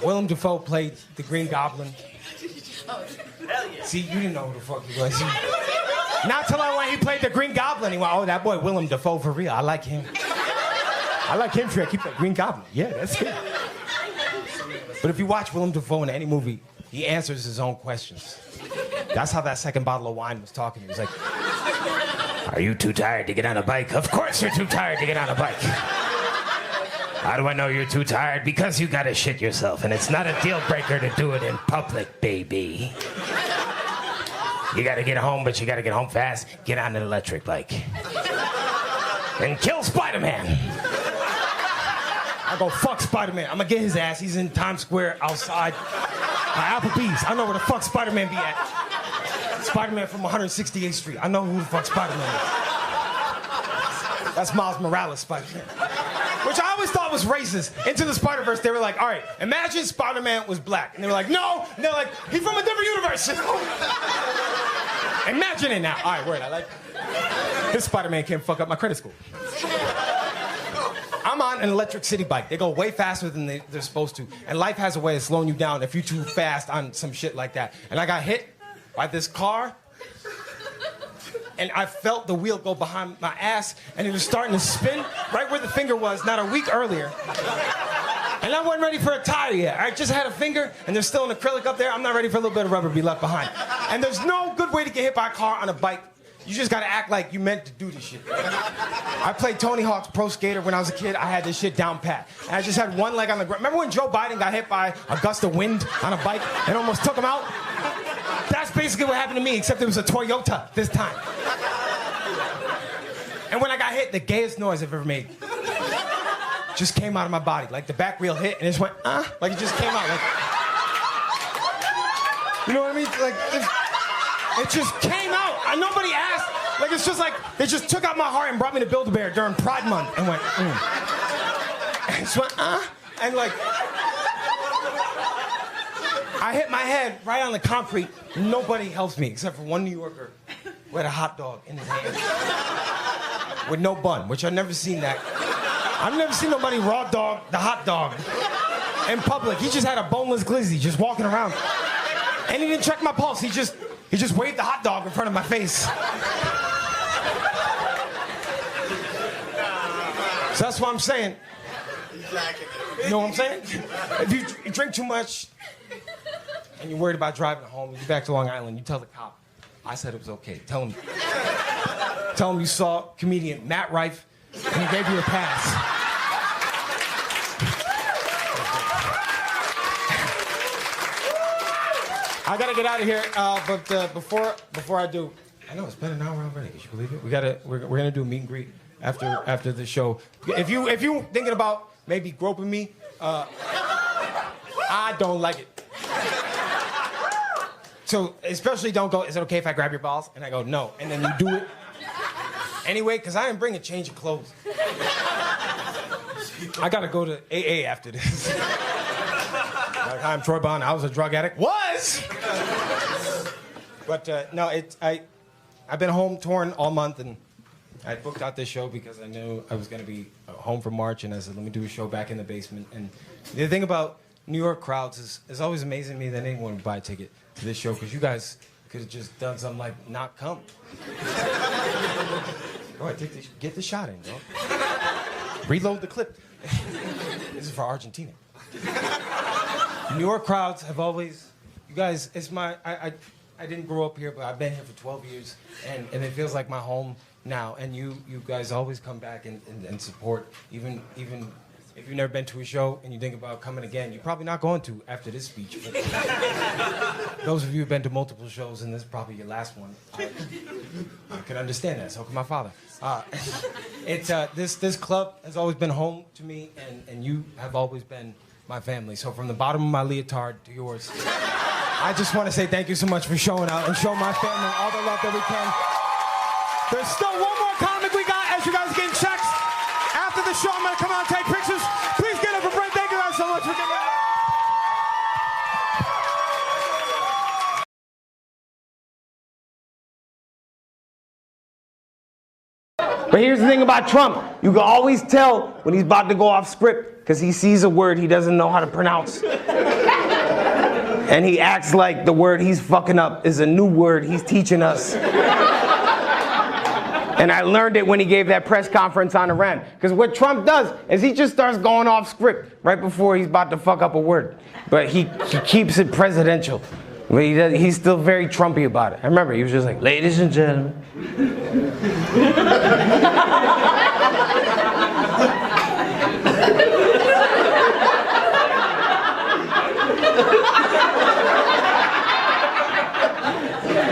Willem Dafoe played the Green Goblin. See, you didn't know who the fuck he was. Not till when he played the Green Goblin, he went, oh, that boy Willem Dafoe for real. I like him. I like him, Shrek. He played Green Goblin. Yeah, that's him. But if you watch Willem Dafoe in any movie, he answers his own questions. That's how that second bottle of wine was talking to me. He was like, are you too tired to get on a bike? Of course you're too tired to get on a bike. How do I know you're too tired? Because you gotta shit yourself, and it's not a deal breaker to do it in public, baby. You gotta get home, but you gotta get home fast. Get on an electric bike. And kill Spider-Man. I go, fuck Spider-Man. I'm gonna get his ass. He's in Times Square outside Applebee's. I know where the fuck Spider-Man be at. Spider-Man from 168th Street. I know who the fuck Spider-Man is. That's Miles Morales Spider-Man. Which I always thought was racist. Into the Spider-Verse, they were like, all right, imagine Spider-Man was black. And they were like, no. And they're like, he's from a different universe. Imagine it now. All right, word, I like this Spider-Man can't fuck up my credit score. I'm on an electric city bike. They go way faster than they're supposed to. And life has a way of slowing you down if you're too fast on some shit like that. And I got hit by this car. And I felt the wheel go behind my ass, and it was starting to spin right where the finger was, not a week earlier. And I wasn't ready for a tire yet. I just had a finger, and there's still an acrylic up there. I'm not ready for a little bit of rubber to be left behind. And there's no good way to get hit by a car on a bike. You just gotta act like you meant to do this shit. I played Tony Hawk's Pro Skater when I was a kid. I had this shit down pat. And I just had one leg on the ground. Remember when Joe Biden got hit by a gust of wind on a bike and almost took him out? That's basically what happened to me, except it was a Toyota this time. And when I got hit, the gayest noise I've ever made just came out of my body. Like the back wheel hit and it just went, like it just came out. Like, you know what I mean? Like, it just came out. Nobody asked. Like, it's just like, they just took out my heart and brought me to Build-A-Bear during Pride Month and went, And just went, And like, I hit my head right on the concrete. Nobody helps me except for one New Yorker who had a hot dog in his hand with no bun, which I've never seen that. I've never seen nobody raw dog the hot dog in public. He just had a boneless glizzy just walking around. And he didn't check my pulse. He just waved the hot dog in front of my face. So that's what I'm saying. You know what I'm saying? If you drink too much and you're worried about driving home, you get back to Long Island, you tell the cop, I said it was okay. Tell him you saw comedian Matt Rife and he gave you a pass. I gotta get out of here, but before I do, I know it's been an hour already. Can you believe it? We're gonna do a meet and greet after the show. If you thinking about maybe groping me, I don't like it. So especially don't go. Is it okay if I grab your balls? And I go no, and then you do it anyway because I didn't bring a change of clothes. I gotta go to AA after this. Like, hi, I'm Troy Bond. I was a drug addict. Was! But no, I've been home touring all month, and I booked out this show because I knew I was going to be home for March, and I said, let me do a show back in the basement. And the thing about New York crowds is always amazing to me that anyone would buy a ticket to this show because you guys could have just done something like not come. Go ahead, get the shot in, bro. Reload the clip. This is for Argentina. New York crowds have always, you guys, it's my, I didn't grow up here, but I've been here for 12 years, and it feels like my home now, and you guys always come back and support, even if you've never been to a show and you think about coming again, you're probably not going to after this speech, but those of you who've been to multiple shows, and this is probably your last one, I can understand that, so can my father. This club has always been home to me, and you have always been my family. So from the bottom of my leotard to yours, I just want to say thank you so much for showing out and show my family all the love that we can. There's still one more comic we got as you guys are getting checks. After the show, I'm going to come out and take pictures. Please get up for Brent. Thank you guys so much for giving me that. But here's the thing about Trump. You can always tell when he's about to go off script because he sees a word he doesn't know how to pronounce. And he acts like the word he's fucking up is a new word he's teaching us. And I learned it when he gave that press conference on Iran. Because what Trump does is he just starts going off script right before he's about to fuck up a word. But he keeps it presidential. But he's still very Trumpy about it. I remember he was just like, ladies and gentlemen.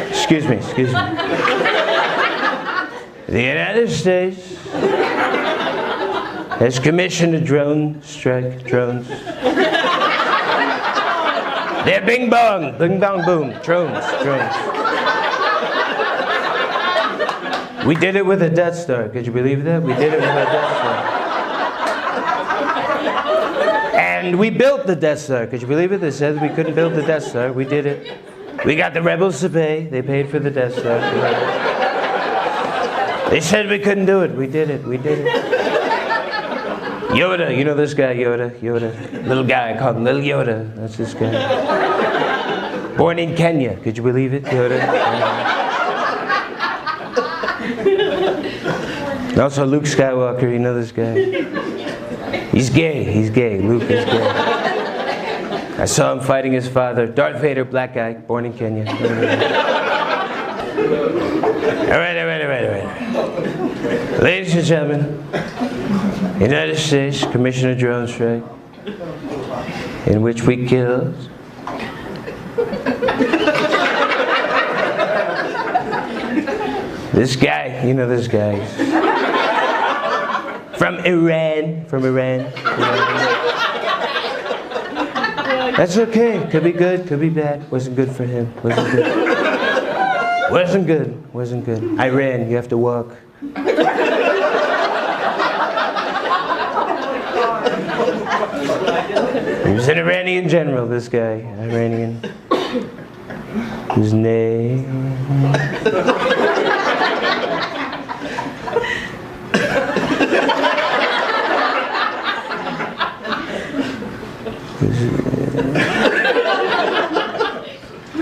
Excuse me. The United States has commissioned a drone strike. Drones. They're bing bong boom. Drones. We did it with a Death Star. Could you believe that? We did it with a Death Star. And we built the Death Star. Could you believe it? They said we couldn't build the Death Star. We did it. We got the rebels to pay. They paid for the Death Star. They said we couldn't do it. We did it. Yoda, you know this guy, Yoda. Little guy called Little Yoda. That's this guy. Born in Kenya. Could you believe it, Yoda? And also Luke Skywalker, you know this guy. He's gay. Luke is gay. I saw him fighting his father. Darth Vader, black guy, born in Kenya. right. Ladies and gentlemen, United States Commissioner Drone Strike, in which we killed this guy, you know this guy. From Iran. That's okay. Could be good, could be bad. Wasn't good for him. Wasn't good. Iran, you have to walk. He was an Iranian general, this guy. Iranian. His name.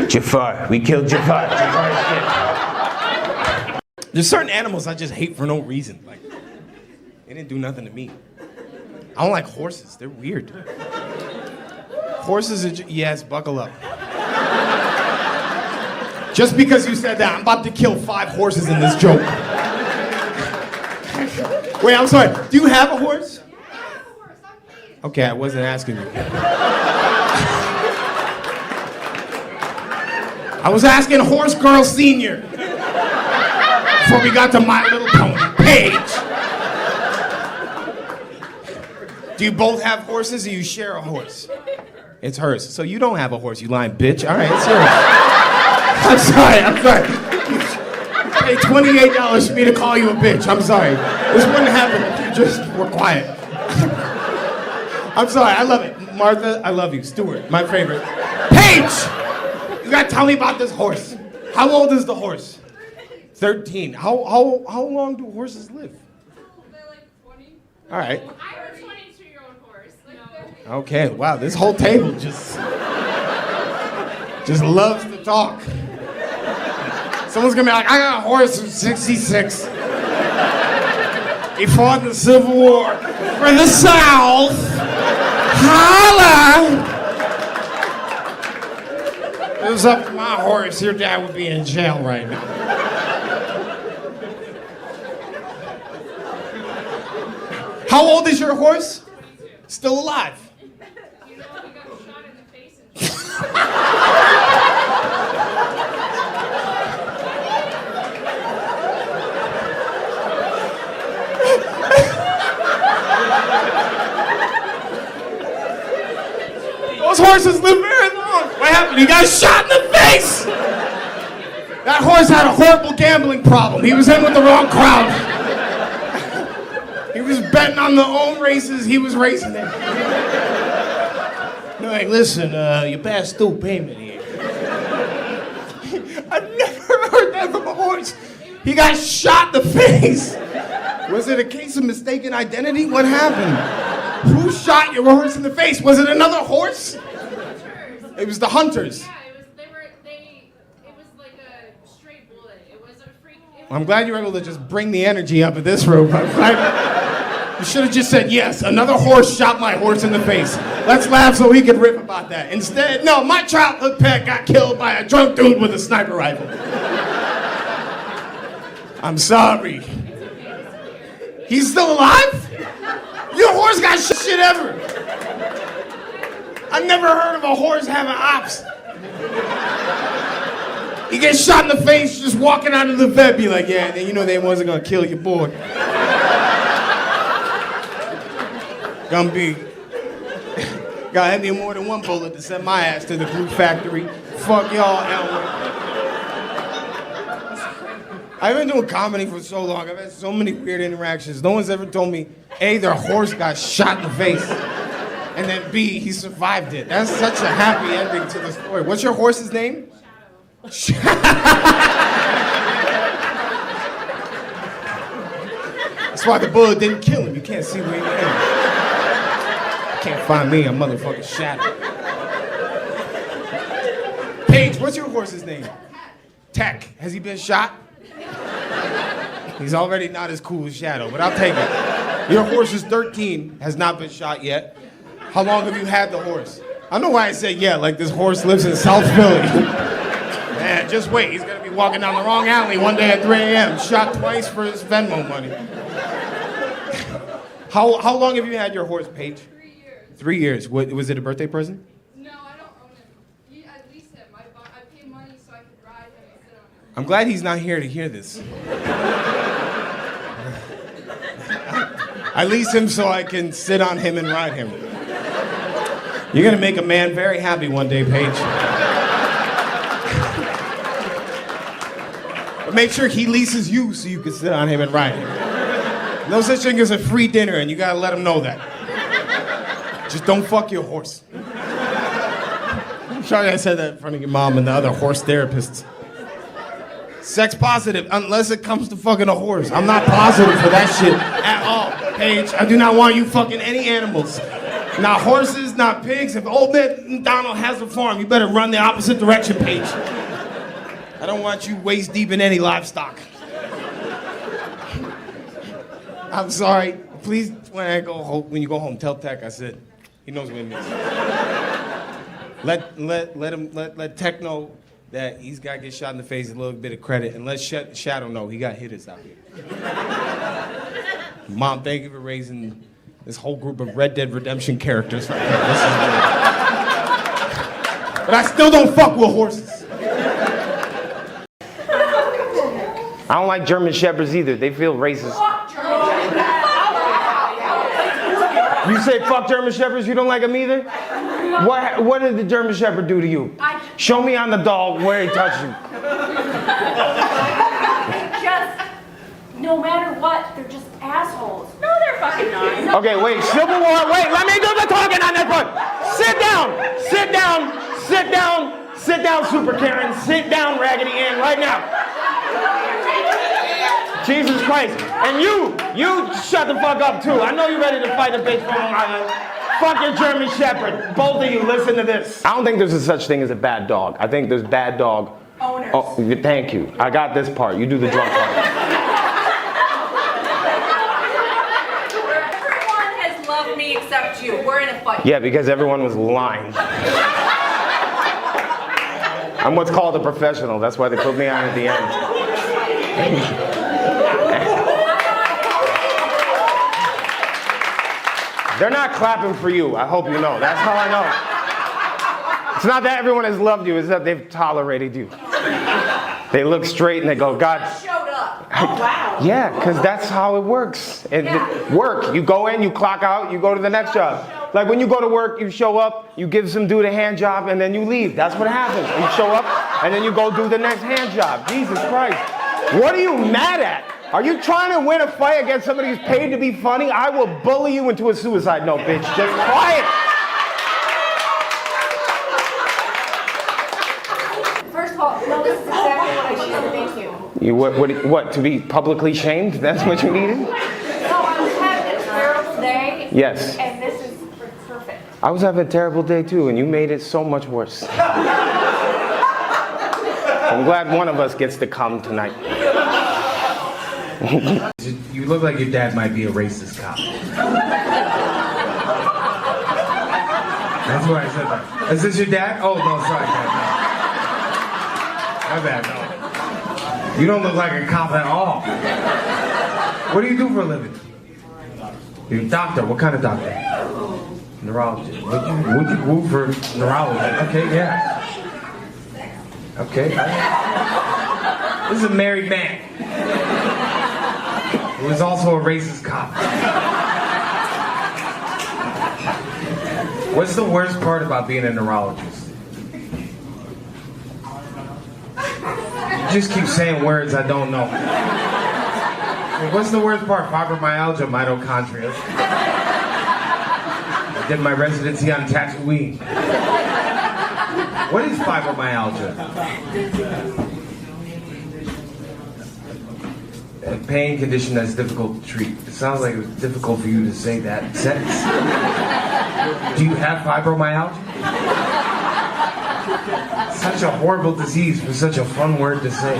Jafar. We killed Jafar. There's certain animals I just hate for no reason. Like, they didn't do nothing to me. I don't like horses. They're weird. Horses are yes, buckle up. Just because you said that, I'm about to kill 5 horses in this joke. Wait, I'm sorry. Do you have a horse? Yeah, I have a horse. I'm Paige. Okay, I wasn't asking you. I was asking Horse Girl Senior. Before we got to My Little Pony. Paige. Do you both have horses or you share a horse? It's hers. So you don't have a horse, you lying bitch. All right, it's yours. I'm sorry. You paid $28 for me to call you a bitch. I'm sorry. This wouldn't happen if you just were quiet. I'm sorry, I love it. Martha, I love you. Stuart, my favorite. Paige! You gotta tell me about this horse. How old is the horse? 13. How long do horses live? They're like 20. All right. I have a 22-year-old horse. Okay, wow, this whole table just loves to talk. Someone's gonna be like, I got a horse from 66. He fought in the Civil War for the South. Holla! If it was up to my horse, your dad would be in jail right now. How old is your horse? 22. Still alive. You know he got shot in the face and Those horses live very long. What happened? He got shot in the face! That horse had a horrible gambling problem. He was in with the wrong crowd. He was betting on the own races he was racing in. They're like, listen, your past due payment here. I've never heard that from a horse. He got shot in the face. Was it a case of mistaken identity? What happened? Who shot your horse in the face? Was it another horse? It was the hunters. yeah, it was like a straight bullet. It was a freak. I'm glad you were able to just bring the energy up in this room. You should have just said, yes, another horse shot my horse in the face. Let's laugh so we can rip about that. Instead, no, my childhood pet got killed by a drunk dude with a sniper rifle. I'm sorry. He's still alive? Your horse got shit ever. I've never heard of a horse having ops. He gets shot in the face just walking out of the vet, be like, yeah, you know they wasn't gonna kill your boy. Gonna be. Gotta have me more than one bullet to send my ass to the glue factory. Fuck y'all, Elwood. I've been doing comedy for so long. I've had so many weird interactions. No one's ever told me, A, their horse got shot in the face, and then B, he survived it. That's such a happy ending to the story. What's your horse's name? Shadow. That's why the bullet didn't kill him. You can't see where he went. Can't find me, a motherfucking Shadow. Paige, what's your horse's name? Tech. Has he been shot? He's already not as cool as Shadow, but I'll take it. Your horse is 13, has not been shot yet. How long have you had the horse? I don't know why I said yeah, like this horse lives in South Philly. Man, just wait, he's gonna be walking down the wrong alley one day at 3 a.m. Shot twice for his Venmo money. How long have you had your horse, Paige? 3 years. 3 years. Was it a birthday present? No, I don't own him. I lease him. I pay money so I could ride him and sit on him. I'm glad he's not here to hear this. I lease him so I can sit on him and ride him. You're gonna make a man very happy one day, Paige. But make sure he leases you so you can sit on him and ride him. No such thing as a free dinner, and you gotta let him know that. Just don't fuck your horse. I'm sorry I said that in front of your mom and the other horse therapists. Sex positive, unless it comes to fucking a horse. I'm not positive for that shit at all, Paige. I do not want you fucking any animals. Not horses, not pigs. If old man Donald has a farm, you better run the opposite direction, Paige. I don't want you waist deep in any livestock. I'm sorry. Please, when you go home, tell Tech I said he knows what it means. Let Tech know that he's got to get shot in the face, a little bit of credit, and let Shadow know he got hitters out here. Mom, thank you for raising this whole group of Red Dead Redemption characters. But I still don't fuck with horses. I don't like German Shepherds either. They feel racist. You say fuck German Shepherds, you don't like them either? What did the German Shepherd do to you? Show me on the dog where he touched you. No matter what, they're just assholes. No, they're fucking not. No. Okay, wait, Civil War, wait, let me do the talking on this one. Sit down, sit down, sit down, sit down, Super Karen, sit down, Raggedy Ann, right now. Jesus Christ. And you shut the fuck up too. I know you're ready to fight a bitch from Long Island. Fuck your German Shepherd. Both of you, listen to this. I don't think there's a such thing as a bad dog. I think there's bad dog owners. Oh, thank you. I got this part. You do the drunk part. Everyone has loved me except you. We're in a fight. Yeah, because everyone was lying. I'm what's called a professional. That's why they put me on at the end. They're not clapping for you. I hope you know. That's how I know. It's not that everyone has loved you. It's that they've tolerated you. They look straight and they go, God. Showed up. Oh, wow. Yeah, because that's how it works. Work. You go in, you clock out, you go to the next job. Like when you go to work, you show up, you give some dude a hand job, and then you leave. That's what happens. You show up, and then you go do the next hand job. Jesus Christ. What are you mad at? Are you trying to win a fight against somebody who's paid to be funny? I will bully you into a suicide note, bitch. Just quiet. First of all, no, this is exactly what I should. Thank you. You what? To be publicly shamed? That's what you needed? No, I was having a terrible day. Yes. And this is perfect. I was having a terrible day too, and you made it so much worse. I'm glad one of us gets to come tonight. You look like your dad might be a racist cop. That's why I said that. Is this your dad? Oh, no, sorry, Dad. No. My bad, no. You don't look like a cop at all. What do you do for a living? You're a doctor. What kind of doctor? Neurologist. Would you move for neurologist? Okay, yeah. Okay. This is a married man. Who is also a racist cop. What's the worst part about being a neurologist? You just keep saying words I don't know. What's the worst part? Fibromyalgia, mitochondria. I did my residency on Tatooine. What is fibromyalgia? A pain condition that's difficult to treat. It sounds like it was difficult for you to say that sentence. Do you have fibromyalgia? Such a horrible disease for such a fun word to say.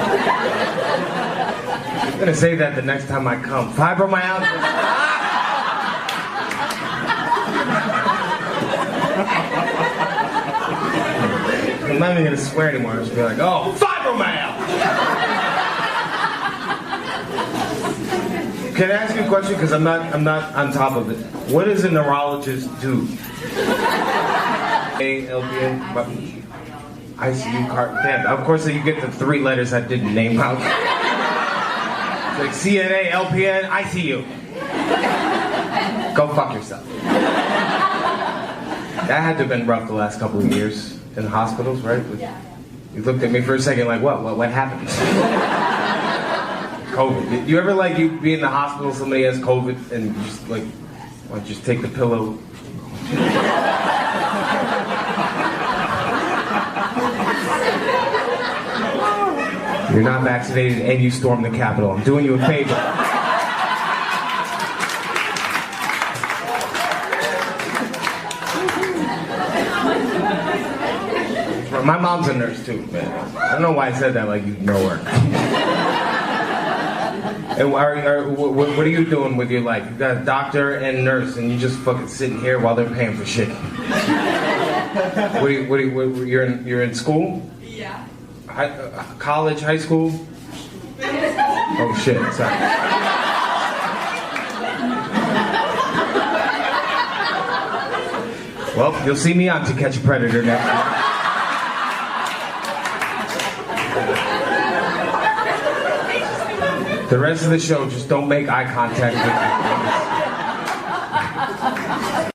I'm gonna say that the next time I come. Fibromyalgia. I'm not even gonna swear anymore. I'm just be like, oh, fibromyalgia. Can I ask you a question? Because I'm not on top of it. What does a neurologist do? LPN, ICU card. Damn, of course you get the 3 letters I didn't name out. It's like CNA, LPN, ICU. Go fuck yourself. That had to have been rough the last couple of years in the hospitals, right? You looked at me for a second like, what happened? COVID. Did you ever like you be in the hospital, somebody has COVID, and you just like, want to just take the pillow? You're not vaccinated and you stormed the Capitol. I'm doing you a favor. My mom's a nurse too, man. I don't know why I said that like you know her. And what are you doing with your life? You got a doctor and nurse, and you just fucking sitting here while they're paying for shit. You're in school? Yeah. College, high school? Oh shit, sorry. Well, you'll see me on To Catch a Predator next week. The rest of the show, just don't make eye contact with me.